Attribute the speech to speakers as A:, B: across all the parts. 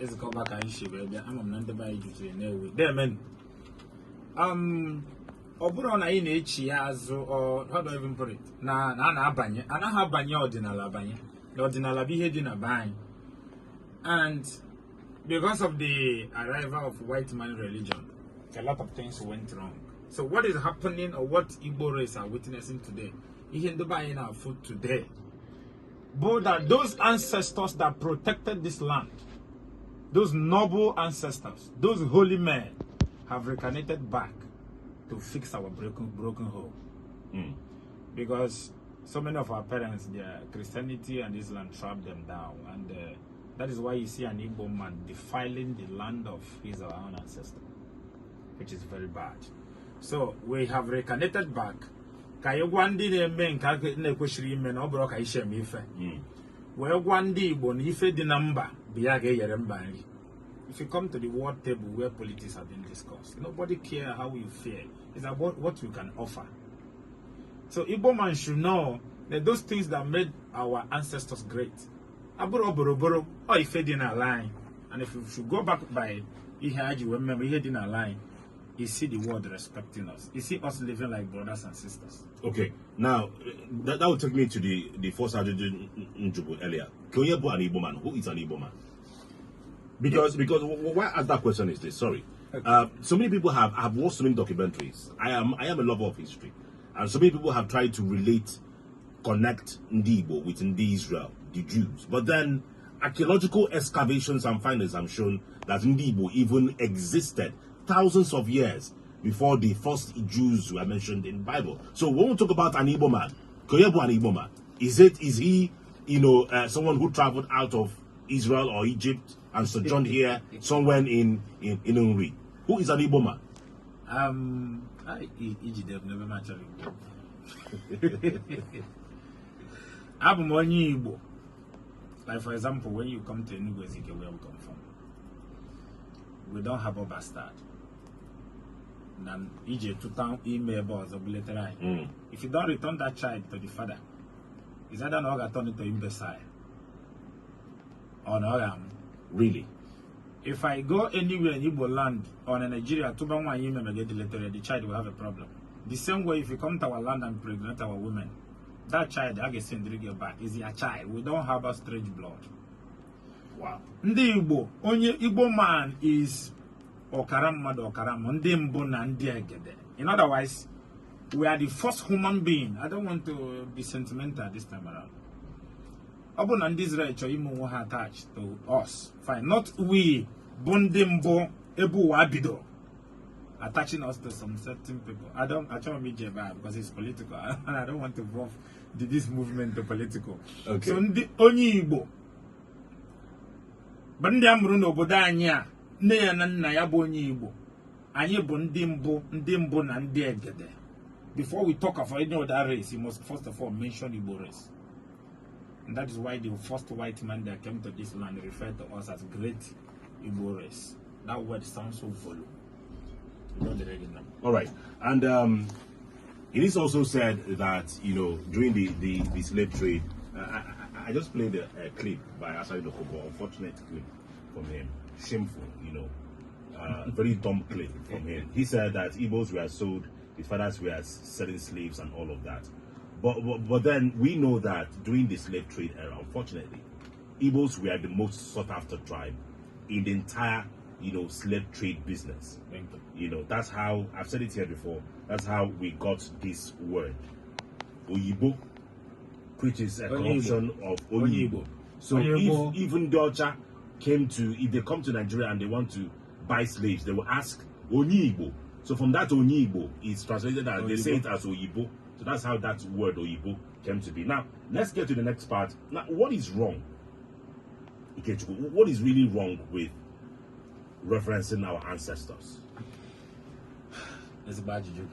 A: EZIKE back and she baby. I'm not by you to anyway. There man. Oburo na ị na-echi azụ or how do I even put it? Na abanye. Ana ha abanye Odinala abanye. The Odinala be ihe dị na banye. And because of the arrival of white man religion, a lot of things went wrong. So what is happening or what Igbo race are witnessing today? Ihe ndị banye na food today. But that those ancestors that protected this land, those noble ancestors, those holy men, have reincarnated back to fix our broken home. Because so many of our parents, their Christianity and Islam trapped them down, and that is why you see an Igbo man defiling the land of his or our own ancestor, which is very bad. So we have reincarnated back. If you come to the world table where politics are being discussed, nobody cares how you feel. It's about what you can offer. So Igbo man should know that those things that made our ancestors great, or if they didn't align, and if you should go back by Ihaji, remember he didn't align, you see the world respecting us. You see us living like brothers and sisters.
B: Okay, now that will take me to the first Sergeant Njubu earlier. Koyebo an Igbo man. Who is an Igbo man? Because why I ask that question is this. Sorry, okay. So many people have watched so many documentaries. I am a lover of history, and so many people have tried to connect Ndi Igbo with Ndi Israel, the Jews. But then archaeological excavations and findings have shown that Ndi Igbo even existed thousands of years before the first Jews were mentioned in the Bible. So when we talk about an Igbo man, Koyebo an Igbo man, is he someone who traveled out of Israel or Egypt and sojourned here somewhere in ENUGU? Who is an Igbo man?
A: Egypt never naturally. I'm Igbo. Like for example, when you come to ENUGU, EZIKE, where we come from, we don't have a bastard. And Egypt to town email boss of literally. If you don't return that child to the father, is that not turn into imbecile? Or no?
B: Really?
A: If I go anywhere in Igbo land or in Nigeria, to buy one email get deleted, the child will have a problem. The same way, if you come to our land and pregnant our women, that child I get sent back is your child. We don't have a strange blood.
B: Wow.
A: Ndi Igbo, only Igbo man is Okaram Mado Okaram, Ndi Mbo na Ndi Egede. In other words, we are the first human being. I don't want to be sentimental this time around. Abon and Israel Choimu were attached to us. Fine. Not we, Bondimbo, Ebu Wabido, attaching us to some certain people. I don't mean Jeba because it's political. And I don't want to involve this movement to political.
B: Okay.
A: So, only Igbo. Bandi Amruno Bodanya, Nea and Nayaboni Igbo. Anye Bondimbo, Ndimbo, and Diegede. Before we talk of any other race, you must first of all mention Igbo race. And that is why the first white man that came to this land referred to us as Great Igbo race. That word sounds so voluble. You don't already know. All
B: right. And it is also said that, during the slave trade, I just played a clip by Asari Dokobo, unfortunate clip from him. Shameful, very dumb clip from him. He said that Igbos were sold, his fathers were selling slaves and all of that. But then we know that during the slave trade era, unfortunately, Igbos were the most sought after tribe in the entire, slave trade business. That's how, I've said it here before, that's how we got this word. Oyibo, which is a corruption of Onyibo. So if even Docha if they come to Nigeria and they want to buy slaves, they will ask Onyibo. So from that Onyibo, it's translated as, they say it as Oyibo. So that's how that word Oyibo came to be. Now, let's get to the next part. Now, what is wrong? What is really wrong with referencing our ancestors?
A: It's a bad joke.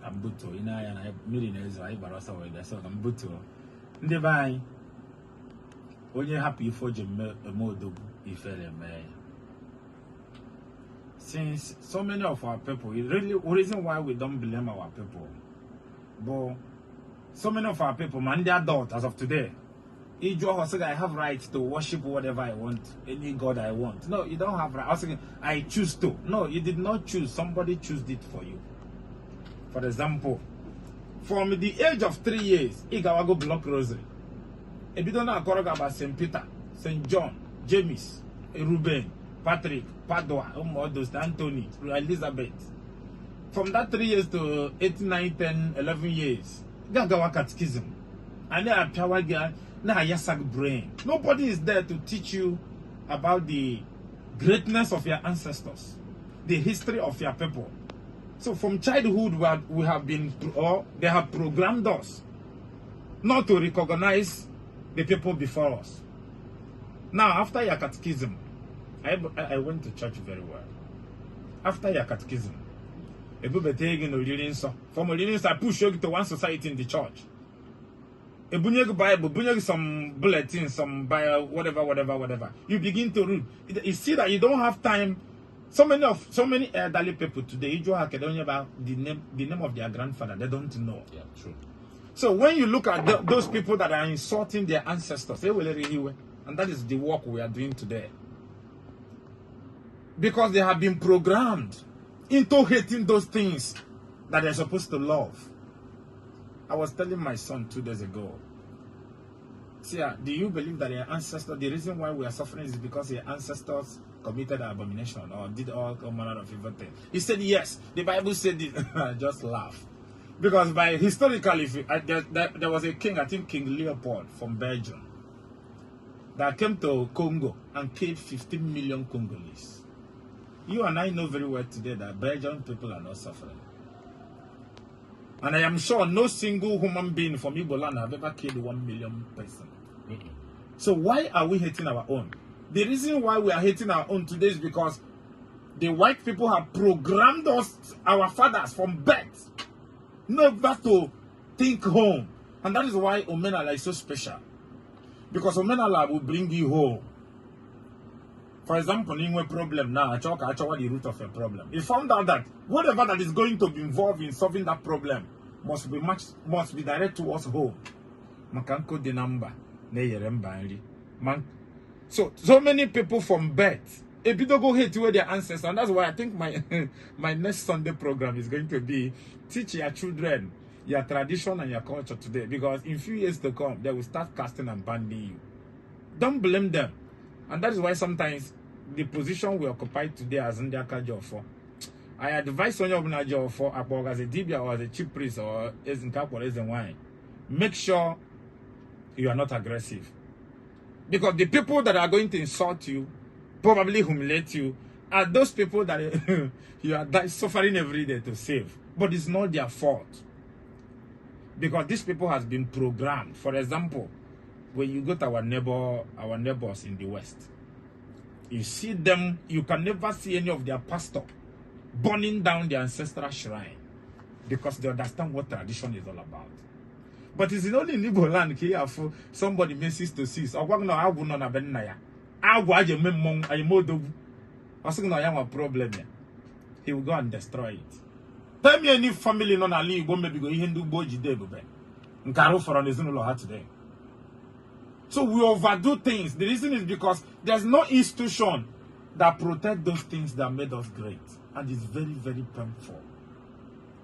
A: I'm buto. I millionaires. I barasa way. That's all. I'm buto. Ndebay. When you're happy for your modo, if since so many of our people, it's really the reason why we don't blame our people. But so many of our people, man, they are adults as of today. I have right to worship whatever I want, any God I want. No, you don't have right. I was saying, I choose to. No, you did not choose. Somebody chose it for you. For example, from the age of 3 years, you go block rosary. If you don't know about St. Peter, St. John, James, Reuben, Patrick, Padua, Anthony, Elizabeth. From that 3 years to 8, 9, 10, 11 years, you go catechism. And then a power girl. Now, yasak brain. Nobody is there to teach you about the greatness of your ancestors, the history of your people. So, from childhood, we have been, or they have programmed us not to recognize the people before us. Now, after your catechism, I went to church very well. After your catechism, from I push you to one society in the church. A bunyeg Bible, bunyeg some bulletins, some Bible, whatever. You begin to read. You see that you don't have time. So many elderly people today, you have about the name of their grandfather. They don't know.
B: Yeah, true.
A: So when you look at those people that are insulting their ancestors, they will really, and that is the work we are doing today. Because they have been programmed into hating those things that they're supposed to love. I was telling my son 2 days ago, see, do you believe that your ancestors, the reason why we are suffering is because your ancestors committed an abomination or did all manner of evil things? He said, yes, the Bible said it. I just laugh. Because historically, there was a king, I think King Leopold from Belgium, that came to Congo and killed 15 million Congolese. You and I know very well today that Belgian people are not suffering. And I am sure no single human being from Igbo land have ever killed 1 million person. So why are we hating our own? The reason why we are hating our own today is because the white people have programmed us, our fathers, from birth, never to think home. And that is why Odinala is so special. Because Odinala will bring you home. For example, in a problem now, I talk the root of a problem. You found out that whatever that is going to be involved in solving that problem must be direct towards home. Makanko the number. So many people from birth, if you don't go hate where their ancestors, and that's why I think my next Sunday program is going to be teach your children your tradition and your culture today. Because in few years to come, they will start casting and banning you. Don't blame them. And that is why sometimes the position we occupy today as Ndiaka Jofo, I advise on your job for as a Dibia or as a chief priest or as in Cap or as in wine. Make sure you are not aggressive. Because the people that are going to insult you, probably humiliate you, are those people that you are suffering every day to save. But it's not their fault. Because these people has been programmed. For example, when you go to our neighbors in the West, you see them, you can never see any of their pastor burning down their ancestral shrine because they understand what tradition is all about. But it's only in Igbo land here for somebody misses to see. So I'm not going to be na ya. I problem. He will go and destroy it. Tell me any family non ali Igbo maybe go Hindu boji de bube. Nkaro for on the today. So we overdo things. The reason is because there's no institution that protect those things that made us great. And it's very, very painful.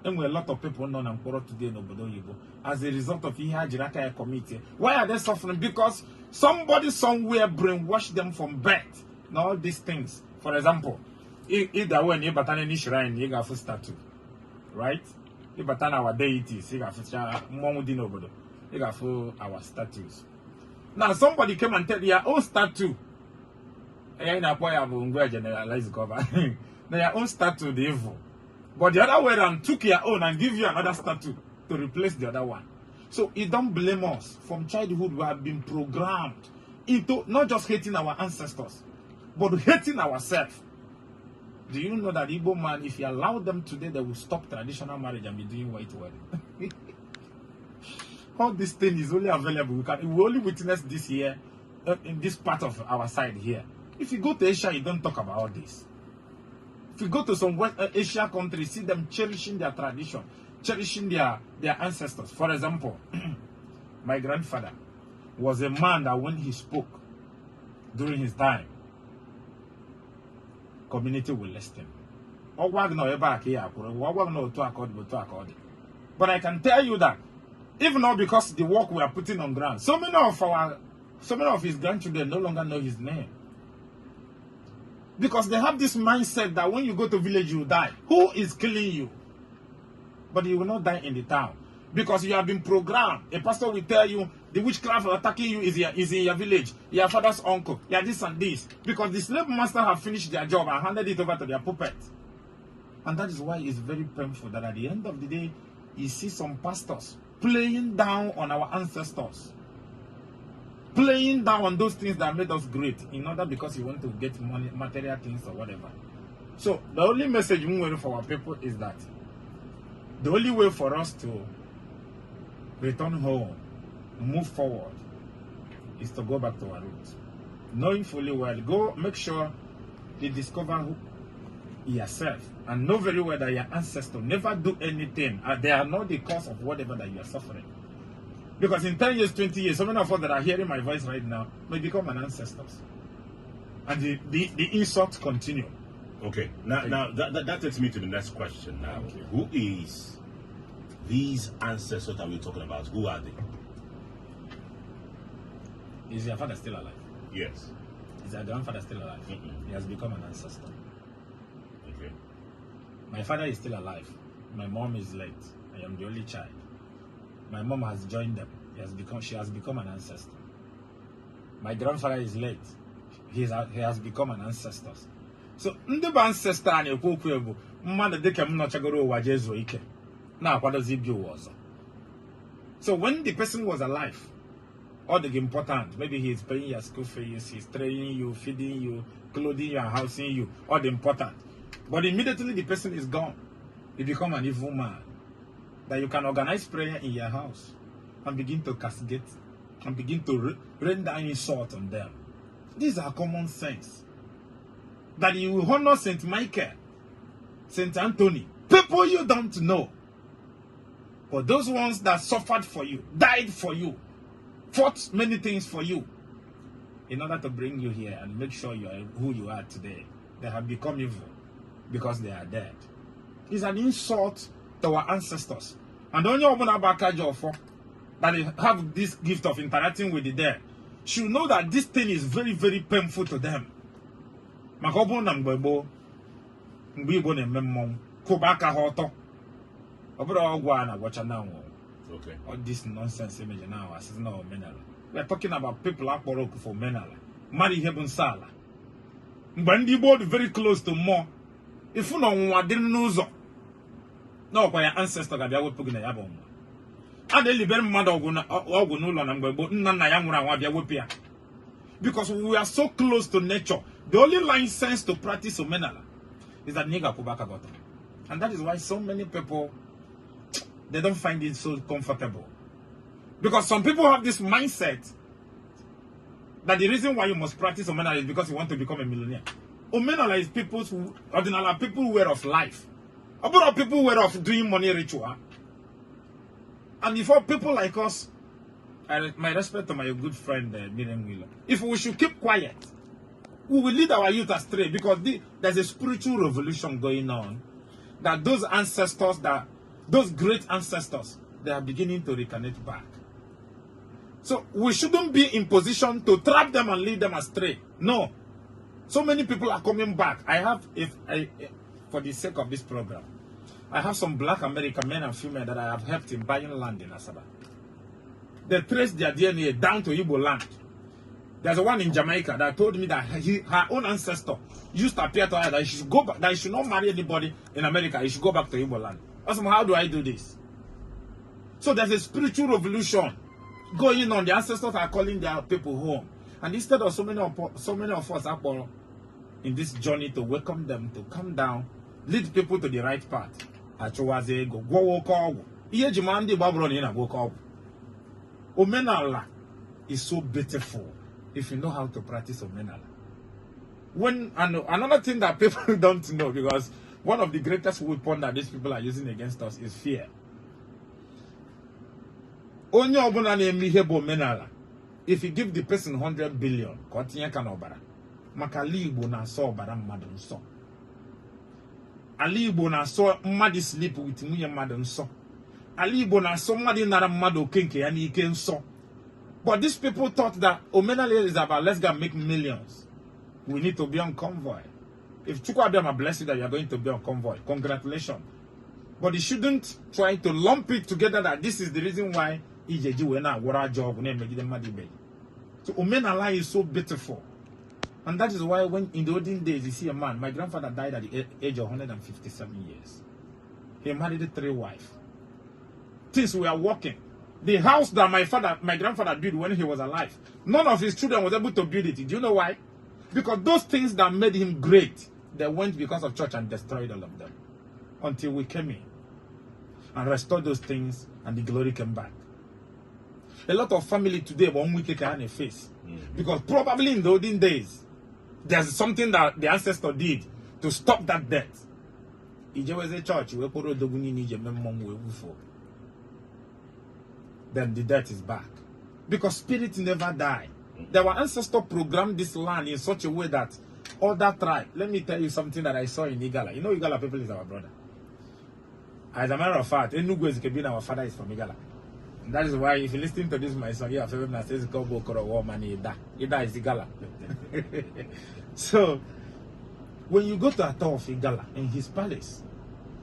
A: And a lot of people know and quarrel today in Obodo Yibo as a result of Iha Jiraka committee. Why are they suffering? Because somebody somewhere brainwashed them from birth. Now all these things. For example, either when you batan any shrine, you got full statue. Right? You batan our deities, you got full Obodo. You got full our statues. Now somebody came and tell you, your own statue. Generalize cover. Now your own statue the evil. But the other way around took your own and give you another statue to replace the other one. So you don't blame us. From childhood we have been programmed into not just hating our ancestors, but hating ourselves. Do you know that Igbo man, if you allow them today, they will stop traditional marriage and be doing white wedding? All this thing is only available. We only witness this here, in this part of our side here. If you go to Asia, you don't talk about all this. If you go to some West Asia countries, see them cherishing their tradition, cherishing their ancestors. For example, my grandfather, was a man that when he spoke during his time, community will listen. But I can tell you that, even not because the work we are putting on ground, so many of his grandchildren no longer know his name. Because they have this mindset that when you go to village, you die. Who is killing you? But you will not die in the town. Because you have been programmed. A pastor will tell you, the witchcraft attacking you is in your village. Your father's uncle. You are this and this. Because the slave master have finished their job and handed it over to their puppet. And that is why it's very painful that at the end of the day, you see some pastors playing down on our ancestors. Playing down on those things that made us great in order because you want to get money, material things or whatever. So the only message we want for our people is that the only way for us to return home, move forward, is to go back to our roots. Knowing fully well, go make sure you discover who yourself and know very well that your ancestors never do anything. They are not the cause of whatever that you are suffering. Because in 10 years, 20 years, so many of us that are hearing my voice right now may become an ancestors. And the insults continue.
B: Okay. Now that takes me to the next question now. Who is these ancestors that we're talking about? Who are they?
A: Is your father still alive?
B: Yes.
A: Is your grandfather still alive? He has become an ancestor.
B: Okay.
A: My father is still alive. My mom is late. I am the only child. My mom has joined them. She has become an ancestor. My grandfather is late. He has become an ancestor. So, ndị ancestor a na-ekwu okwu ebu mmadụ dịka m nọchagoro ụwa Jesu ike na-akwadozi ibi ụwa ọzọ. So when the person was alive, all the important, maybe he is paying your school fees, he is training you, feeding you, clothing you, and housing you, all the important. But immediately the person is gone, you become an evil man. That you can organize prayer in your house and begin to castigate and begin to rain down insult on them. These are common sense. That you will honor St. Michael, St. Anthony, people you don't know. But those ones that suffered for you, died for you, fought many things for you, in order to bring you here and make sure you are who you are today, they have become evil because they are dead. It's an insult to our ancestors. And only that they have this gift of interacting with the dead should know that this thing is very, very painful to them.
B: Okay.
A: All this nonsense image now is not menala. We are talking about people who are for menala. Mari Hebun Sala. Bandi board very close to more. If you know what didn't know. No, by your ancestor that they were putting a yabon. And they live mother because we are so close to nature. The only license to practice Omenala is that nigga Kubaka got them. And that is why so many people, they don't find it so comfortable. Because some people have this mindset that the reason why you must practice Omenala is because you want to become a millionaire. Omenala is people's Odinala, people way of life. About people were of doing money ritual. And before people like us, my respect to my good friend Miriam Wheeler, if we should keep quiet, we will lead our youth astray because there's a spiritual revolution going on. That those ancestors, those great ancestors, they are beginning to reconnect back. So we shouldn't be in position to trap them and lead them astray. No. So many people are coming back. For the sake of this program, I have some black American men and female that I have helped in buying land in Asaba. They traced their DNA down to Igbo land. There's one in Jamaica that told me that her own ancestor used to appear to her that she should go back, that she should not marry anybody in America. He should go back to Igbo land. Awesome, how do I do this? So there's a spiritual revolution going on. The ancestors are calling their people home, and instead of so many of us are in this journey to welcome them to come down, lead people to the right path. Omenala is so beautiful if you know how to practice Omenala. Another thing that people don't know, because one of the greatest weapons that these people are using against us is fear. Onye obuna na-eme ihe bụ Omenala if you give the person 100 billion, continue can obara. Makali Igbo na so obara mmadụ nsọ. Ali Igbo na so mmadụ sleep with nwunye mmadụ nsọ. Ali Igbo na so mmadụ nara mmadụ okenke ya n'ike nsọ. But these people thought that Omenala is about let's go and make millions. We need to be on convoy. If Chukwuabiyama bless you that you are going to be on convoy, congratulations. But you shouldn't try to lump it together that this is the reason why Ijeji wena wara job so Omenala is so beautiful. And that is why when in the olden days you see a man, my grandfather died at the age of 157 years. He married 3 wives. Things were working. The house that my grandfather built when he was alive, none of his children was able to build it. Do you know why? Because those things that made him great, they went because of church and destroyed all of them. Until we came in and restored those things and the glory came back. A lot of family today, 1 week can a face. Because probably in the olden days, there's something that the ancestor did to stop that death. Ije was a church, then the death is back. Because spirits never die. Our ancestor programmed this land in such a way that other tribe. Let me tell you something that I saw in Igala. You know Igala people is our brother. As a matter of fact, ENUGU EZIKE, our father is from Igala. And that is why if you listen to this, my son, you have to say Ida is Igala. So when you go to a tour of Igala in his palace,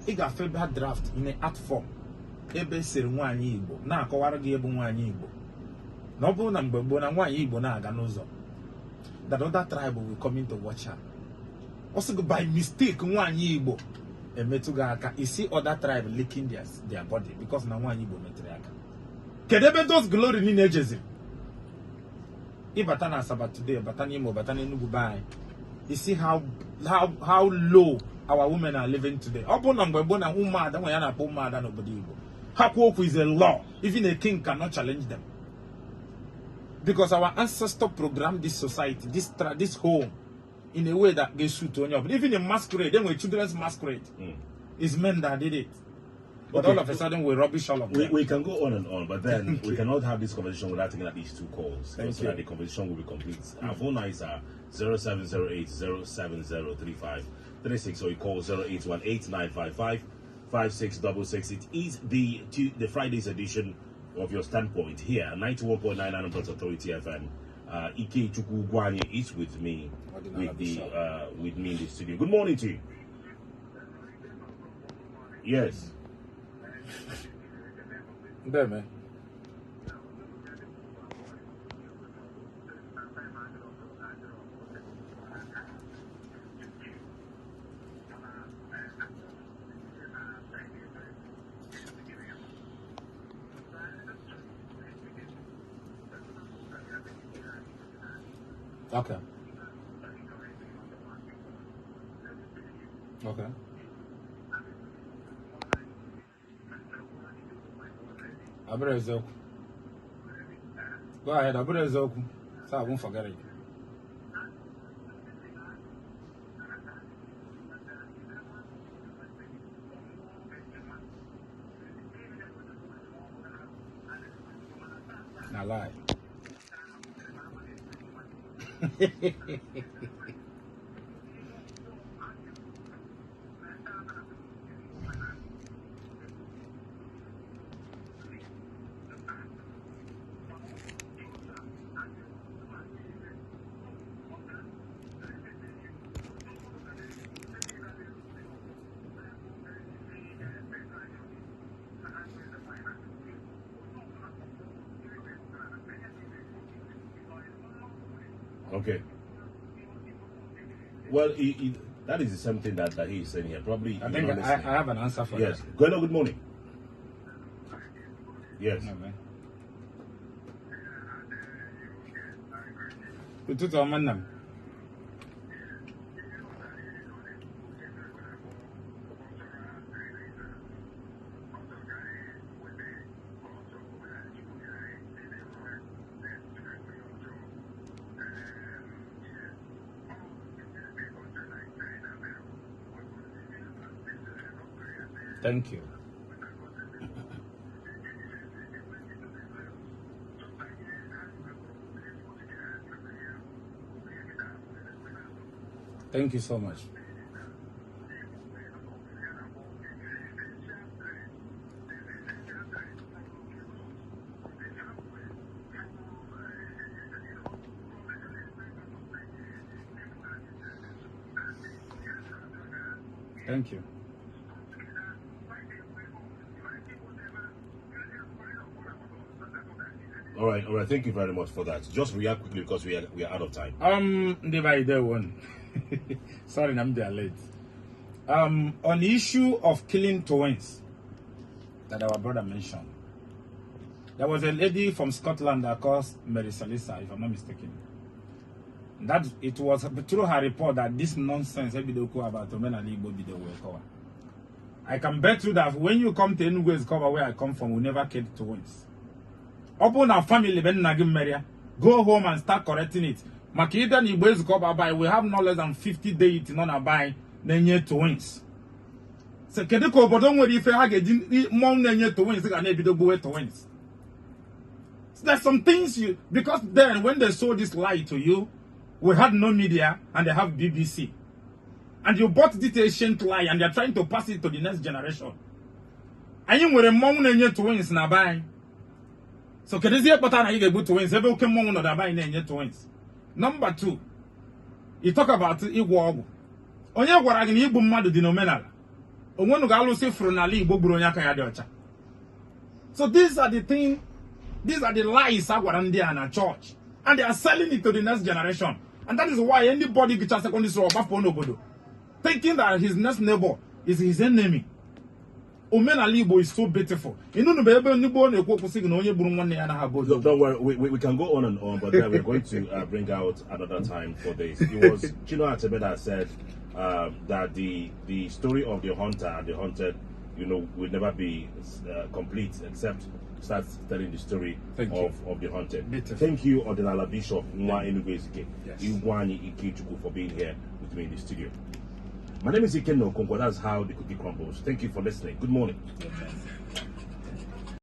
A: he got favorite draft in an art form. Ebe siri nwanyi Igbo na akọwara gị ebe nwanyi Igbo na ọ bụrụ na mgbe gboo na nwanyi Igbo na-aga n'ụzọ that other tribe will come in to watch her. Also by mistake nwanyi Igbo emetụ gị aka, you see other tribe licking their body because na nwanyi Igbo metụrụ aka. Kedu ebe those glory niile ejezi? Ịbata na Asaba today, bata n'Imo, bata n'Enugu by, you see how low our women are living today. Ọ bụrụ na mgbe gboo na ụmụada nwa ya na-akpọ ụmụada n'obodo Igbo, Hakuoku is a law. Even a king cannot challenge them. Because our ancestor programmed this society, this home, in a way that they suit on you. But even in masquerade, then when children's masquerade, it's men that did it. But all of a sudden we rubbish all of them.
B: We can go on and on, but then we cannot have this conversation without taking at least 2 calls. So that the conversation will be complete. Our phone lines are 0708 0703536, or you call 0818 5666. It is the Friday's edition of your standpoint here, 91.9 Anambra Authority FM. Ike Chukwugwanye is with me, with me in the studio. Good morning to you. Yes.
A: There, man. Okay. Okay. Go ahead, so I won't forget it. I lie.
B: Okay. Well, that is the same thing that he is saying here. Probably.
A: I think I have an answer for
B: yes.
A: that.
B: Good morning. Yes.
A: No, man. Tutu amanam. Thank you. Thank you so much. Thank you.
B: All right. Thank you very much for that. Just react quickly because we are out of time.
A: There one. Sorry, I'm there late. On the issue of killing twins that our brother mentioned, there was a lady from Scotland that called Mary Salisa, if I'm not mistaken. That it was through her report that this nonsense about Odinala Igbo video will cover. I can bet you that when you come to ENUGU's cover where I come from, we never killed twins. Open our family, go home and start correcting it. Makida Igbo's cover by we have no less than 50 days to not buy nenye twins. So Kedeko, but don't worry if you have a mom nenye twins, they can be the twins. There's some things you because then when they sold this lie to you, we had no media and they have BBC. And you bought this ancient lie and they're trying to pass it to the next generation. And you were a mom and your twins na buy. So can you see what I get twins? Every okay mom or buy your twins. Number 2, you talk about Igbo. Onye gwara gị na Igbo mmadụ dị n'omenala. Onwenu ga-alụsị furu n'ala Igbo gburu onye aka ya dị ọcha. So these are the things, these are the lies agwara ndị a na church. And they are selling it to the next generation. And that is why anybody gets a secondary school thinking that his next neighbor is his enemy. Omenala Igbo is so beautiful.
B: Don't worry, we can go on and on, but then we're going to bring out another time for this. It was Chino Achebe that said that the story of the hunter and the hunted, will never be complete except start telling the story of the hunted. Thank you, Odinala Bishop, NWA ENUGU EZIKE, for being here with me in the studio. My name is ENUGU. That's how the cookie crumbles. Thank you for listening. Good morning.